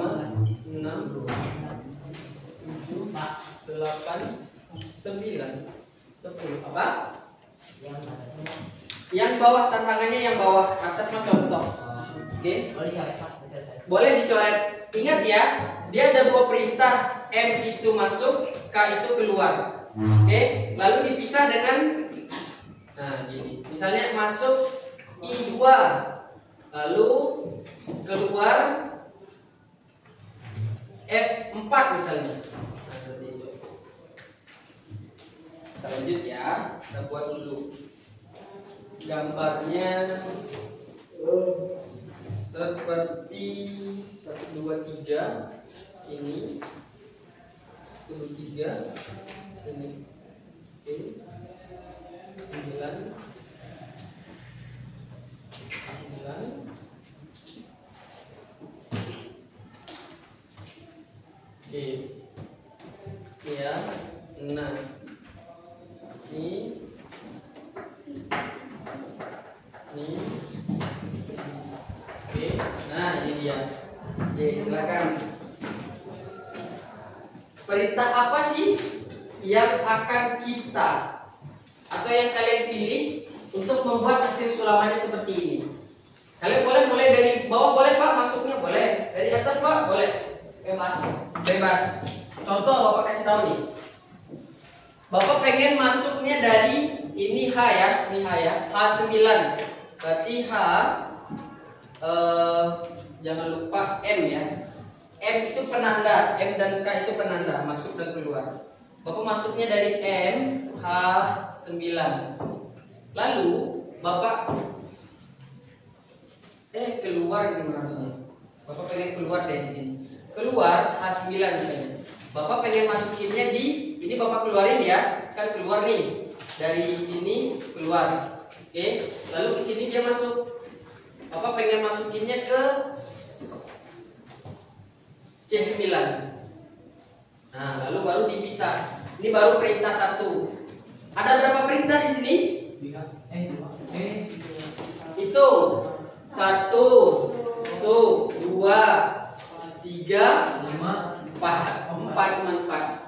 6, 7, 8, 9, 10. Apa? Yang bawah tantangannya yang bawah, atas mah contoh. Oke. Boleh dicoret. Ingat ya, dia ada dua perintah, M itu masuk, K itu keluar. Oke, lalu dipisah dengan gini. Misalnya masuk I2, lalu keluar F4 misalnya. Nah, seperti itu. Kita lanjut ya, kita buat dulu gambarnya seperti 1 2 3 ini 1 2 3 ini. Oke. 9 Oke. Ya. Nah. Ini. Oke. Nah, ini dia. Oke, silakan. Perintah apa sih yang akan kita atau yang kalian pilih untuk membuat hasil sulamannya seperti ini? Kalian boleh mulai dari bawah, boleh Pak, masuknya boleh. Dari atas Pak, boleh. Bebas. Contoh Bapak kasih tahu nih. Bapak pengen masuknya dari ini H ya, H9. Berarti H jangan lupa M ya. M itu penanda, M dan K itu penanda, masuk dan keluar. Bapak masuknya dari M H9. Lalu Bapak keluar ini harusnya. Bapak pengen keluar dari sini. Keluar H9 misalnya. Bapak pengen masukinnya di ini, Bapak keluarin ya. Kan keluar nih. Dari sini keluar. Oke, lalu ke sini dia masuk. Bapak pengen masukinnya ke C9. Nah, lalu baru dipisah. Ini baru perintah 1. Ada berapa perintah di sini? Itu 1, 2, 3, 4. 4.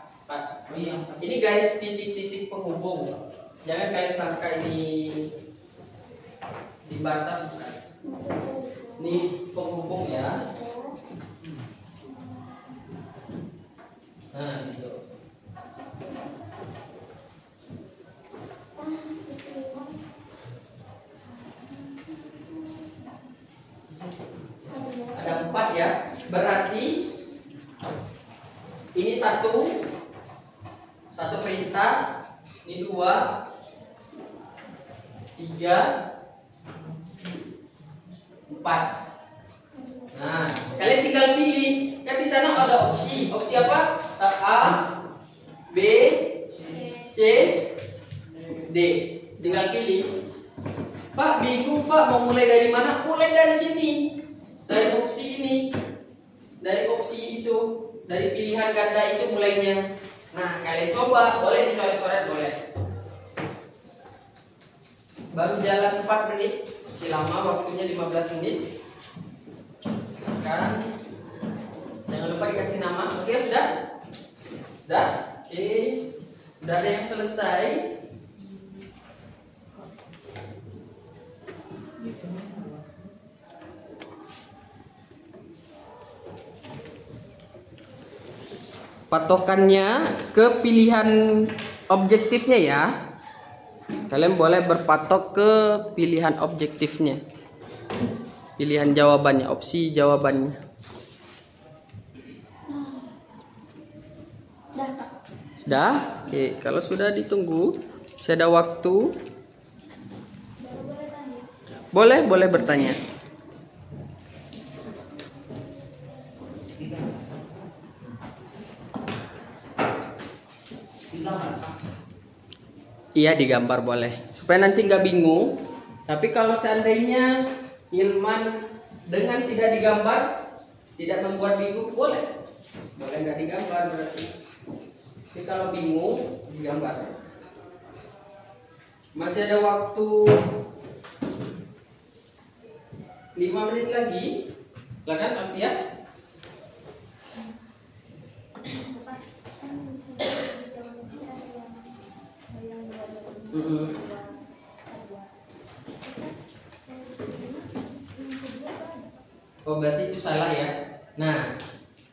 Ini garis titik-titik penghubung. Jangan kalian sangka ini di batas, bukan. Ini penghubung ya. Nah, gitu. Ada 4 ya. Berarti ini satu perintah, ini 2, 3, 4. Nah, kalian tinggal pilih. Kan di sana ada opsi. Opsi apa? A, B, C, D. Tinggal pilih. Pak, bingung Pak, mau mulai dari mana? Mulai dari sini. Dari opsi ini. Dari opsi itu. Dari pilihan ganda itu mulainya. Nah, kalian coba. Boleh dicoret-coret, boleh. Baru jalan 4 menit. Masih lama, waktunya 15 menit. Sekarang jangan lupa dikasih nama. Oke, sudah? Sudah? Oke. Sudah ada yang selesai. Patokannya ke pilihan objektifnya ya. Kalian boleh berpatok ke pilihan objektifnya. Pilihan jawabannya, opsi jawabannya. Sudah? Oke, kalau sudah ditunggu, saya ada waktu. Boleh bertanya. Iya, digambar boleh. Supaya nanti nggak bingung. Tapi kalau seandainya Hilman dengan tidak digambar tidak membuat bingung, boleh. Boleh nggak digambar berarti. Tapi kalau bingung, digambar. Masih ada waktu 5 menit lagi. Silakan Alfia. Oh berarti itu salah ya. Nah,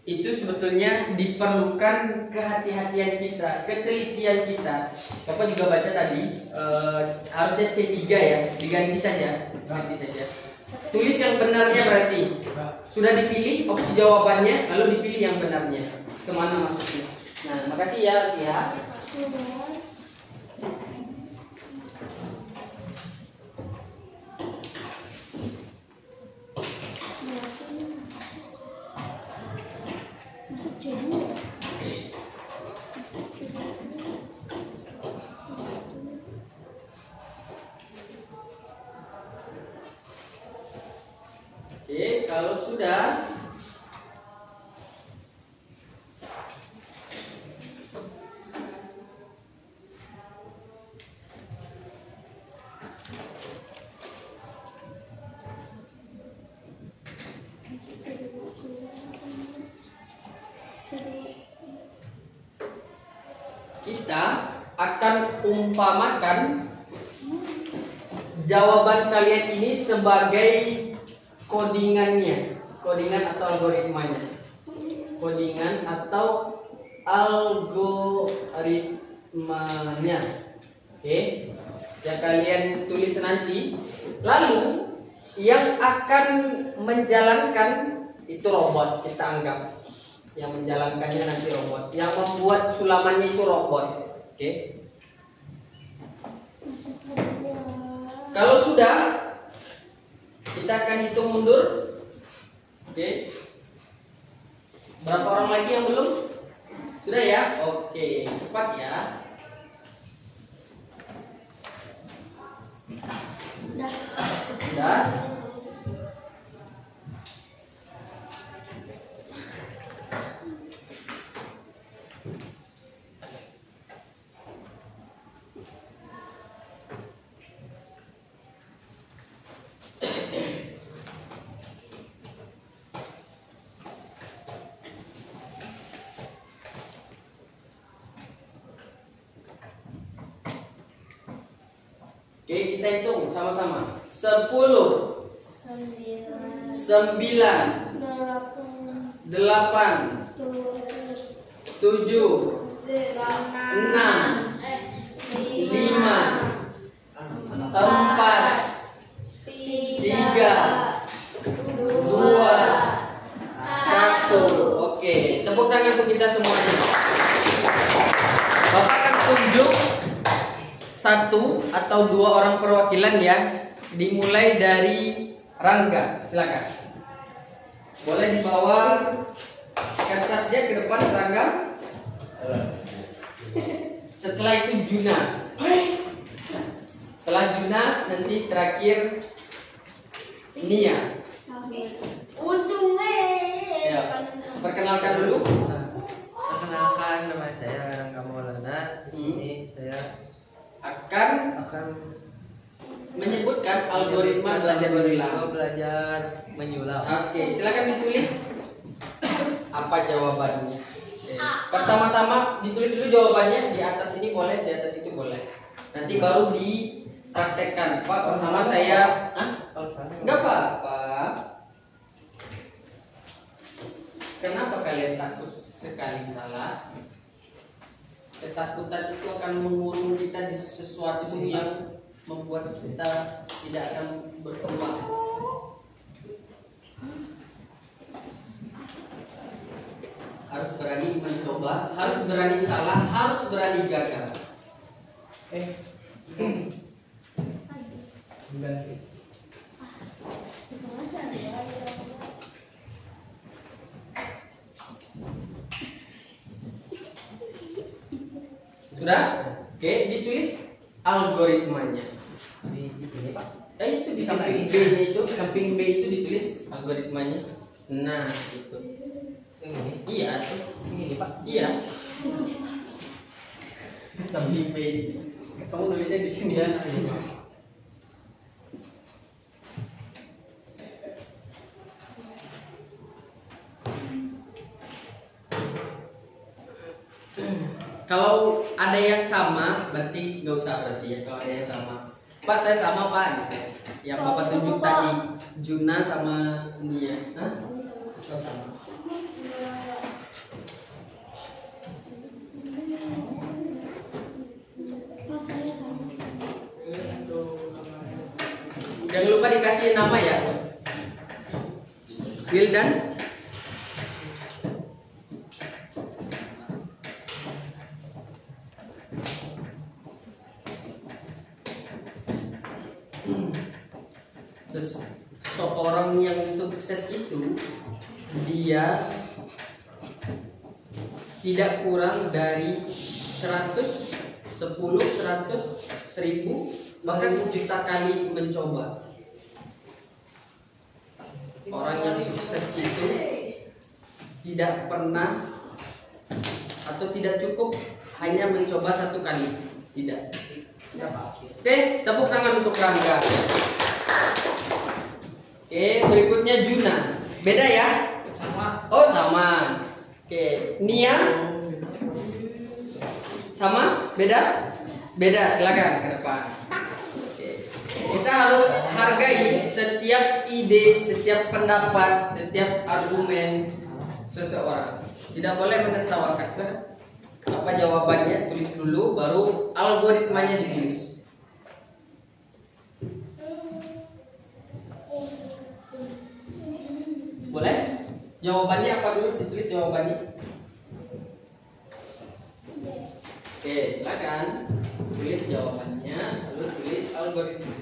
itu sebetulnya diperlukan kehati-hatian kita, ketelitian kita. Bapak juga baca tadi, harusnya C3 ya, diganti saja, ganti saja. Tulis yang benarnya berarti. Sudah dipilih opsi jawabannya, lalu dipilih yang benarnya. Kemana masuknya? Nah, makasih ya. Oke, kalau sudah kita akan umpamakan jawaban kalian ini sebagai codingannya, codingan atau algoritmanya, codingan atau algoritmanya. Oke, yang kalian tulis nanti. Lalu yang akan menjalankan itu robot, kita anggap yang menjalankannya nanti robot, yang membuat sulamannya itu robot. Oke. Kalau sudah, kita akan hitung mundur. Oke. Berapa orang lagi yang belum? Sudah ya? Oke, cepat ya. Sudah. Oke, kita hitung sama-sama. 10 9 8 7 6 5 4 3 2 1. Oke, tepuk tangan untuk kita semuanya. Bapak akan tunjuk 1 atau 2 orang perwakilan ya. Dimulai dari Rangga, silakan. Boleh dibawa kertasnya ke depan Rangga. Setelah itu Juna. Setelah Juna nanti terakhir Nia. Ya, perkenalkan dulu. Perkenalkan, nama saya Rangga Maulana. Di sini saya akan menyebutkan algoritma belajar menyulam. Oke, silakan ditulis apa jawabannya. Oke. Pertama-tama ditulis dulu jawabannya, di atas ini boleh, di atas itu boleh. Nanti baru dipraktekkan. Pak, pertama saya, enggak apa-apa. Kenapa kalian takut sekali salah? Ketakutan itu akan mengurung kita di sesuatu yang membuat kita tidak akan berkembang. Harus berani mencoba, harus berani salah, harus berani gagal. Sudah? Oke, ditulis algoritmanya. Di sini Pak. Itu di samping B-nya itu, samping B itu ditulis algoritmanya. Nah, itu. Yang ini? Iya, tuh. Ini Pak. Iya. Samping B itu. Kamu nulisnya di sini ya. Kalau ada yang sama, berarti nggak usah berarti ya. Kalau ada yang sama, Pak saya sama Pak gitu. Yang Bapak tunjuk tadi Juna sama Nia. Hah? Oh, sama. Jangan lupa dikasih nama ya. Wildan. Seseorang yang sukses itu dia tidak kurang dari 100, 10, 100, 1000 bahkan 1.000.000 kali mencoba. Orang yang sukses itu tidak pernah atau tidak cukup hanya mencoba 1 kali. Tidak. Oke, tepuk tangan untuk Rangga. Oke, berikutnya Juna. Beda ya? Sama. Oh, sama. Oke, Nia. Sama? Beda? Beda, silakan ke depan. Oke. Kita harus hargai setiap ide, setiap pendapat, setiap argumen seseorang. Tidak boleh menertawakan. Apa jawabannya? Tulis dulu, baru algoritmanya ditulis. Boleh? Jawabannya apa dulu? Ditulis jawabannya. Oke, silakan tulis jawabannya, lalu tulis algoritma.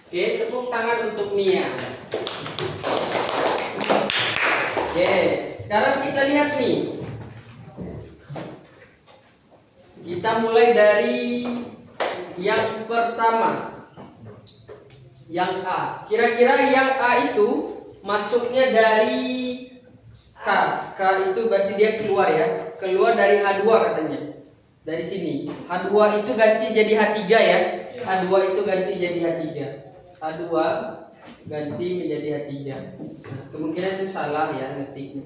Oke, tepuk tangan untuk Nia. Oke, sekarang kita lihat nih. Kita mulai dari yang pertama, yang A. Kira-kira yang A itu masuknya dari K. K itu berarti dia keluar ya. Keluar dari H2 katanya. Dari sini. H2 itu ganti jadi H3 ya. H2 itu ganti jadi H3. H2 ganti menjadi H3. Nah, kemungkinan itu salah ya ngetiknya.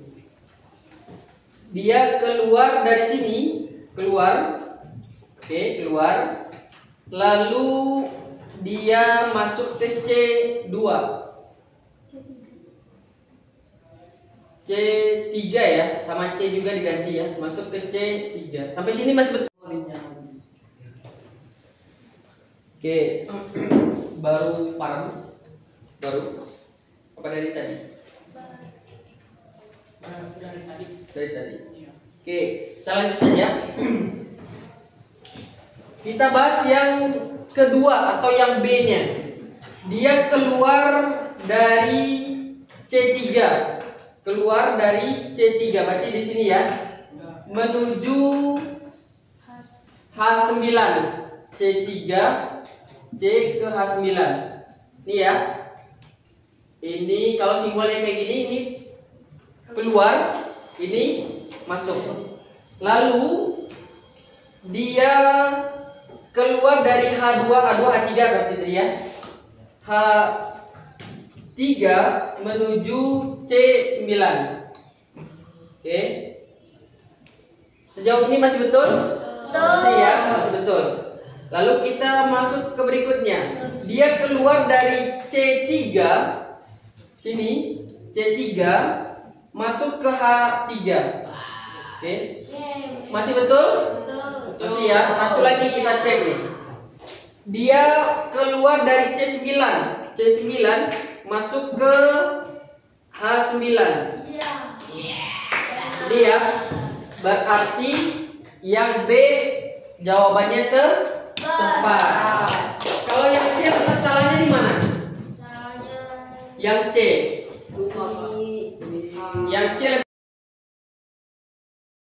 Dia keluar dari sini, keluar. Oke, keluar. Lalu dia masuk ke C2. C3 ya, sama C juga diganti ya. Masuk ke C3. Sampai sini masih betul. Oke. Baru parang. Baru. Apa dari tadi? Dari tadi. Dari tadi. Oke, kita lanjut saja. Kita bahas yang kedua atau yang B-nya. Dia keluar dari C3. Keluar dari C3 berarti di sini ya. Menuju H9. C3 C ke H9. Ini ya. Ini kalau simbolnya kayak gini, ini keluar, ini masuk. Lalu dia keluar dari H2, H3 berarti tadi ya. H3 menuju C9. Oke. Sejauh ini masih betul? Masih ya, masih betul. Lalu kita masuk ke berikutnya. Dia keluar dari C3 sini C3 masuk ke H3. Oke. Masih betul? Masih ya. Satu lagi kita cek nih. Dia keluar dari C9. C9 masuk ke H9. Jadi ya, berarti yang B jawabannya tepat. Kalau yang C letak salahnya di mana? Yang C.